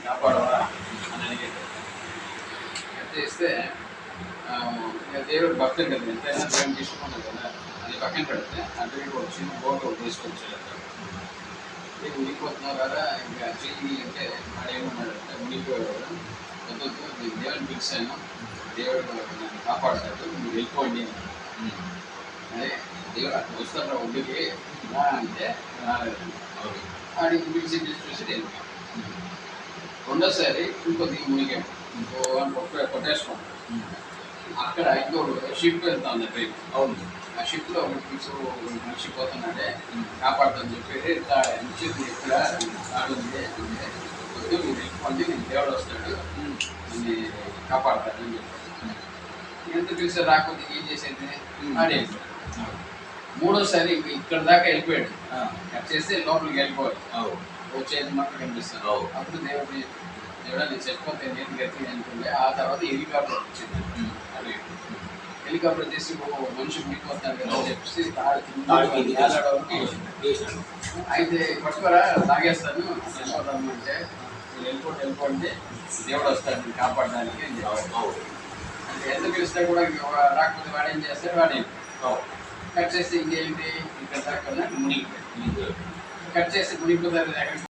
కాపాడవా అని అడిగాడు. చేస్తే దేవుడు భక్తుడు కదా, ఎంతైనా దేవుడికి ఇష్టం ఉండదు కదా, అది పక్కన పెడితే అటు వచ్చిన బోట్ ఒకటి తీసుకొచ్చాడు. మీరు మునిగిపోతున్నారు కదా, ఇంకా చెయ్యి అంటే వాడేమన్నాడంటే మునిగిపోయేవాడు, వద్దు మీరు దేవుడిని పిలిచాను, దేవుడు నన్ను కాపాడతాడు, మీరు వెళ్ళిపోండి. అదే దేవుడు అక్కడ వస్తాడు ఒడ్డుకి రా అంటే రాలేదు. వాడికి పిలిచి చూసి వెళ్ళిపోయాడు. రెండోసారి ఇంకొద్దిగా మునిగాడు, కొట్టేసుకోండి. అక్కడ ఇంకోడు షిప్ వెళ్తా ఉంది ట్రైన్. అవును, ఆ షిప్లో మనిషి పోతున్నాడే కాపాడుతుందని చెప్పి నుంచి ఎక్కడ ఆడుంది అంటే వద్దు మీరు వెళ్ళిపోండి, నేను దేవుడు వస్తాడు నన్ను కాపాడతాడని చెప్పాడు. ఎంత పిలిస్తే రాకపోతే ఏం చేసేది ఆడేది. మూడోసారి ఇక్కడ దాకా వెళ్ళిపోయాడు, కట్ చేస్తే లోపలికి వెళ్ళిపోవాలి, వచ్చేది మాత్రం కనిపిస్తాను. అప్పుడు దేవుడు నేను చచ్చిపోతే నేను గట్టి అనుకుంటే ఆ తర్వాత హెలికాప్టర్ వచ్చింది. అది హెలికాప్టర్ చేసి మనిషి మునిగిపోతాను కదా అని చెప్పేసి అయితే పట్టుకోరా తాగేస్తాను చచ్చిపోతాను అంటే వెళ్ళిపోండి దేవుడు వస్తాడు నేను కాపాడడానికి అని చెప్పాడు. అంటే ఎంత పిలిస్తే కూడా రాకపోతే వాడేం చేస్తాడు, వాడే కట్ చేస్తే ఇంకేంటి ఇక్కడ దాకా మునిగిపోయాడు. కట్ చేసి మునిగిపోతారు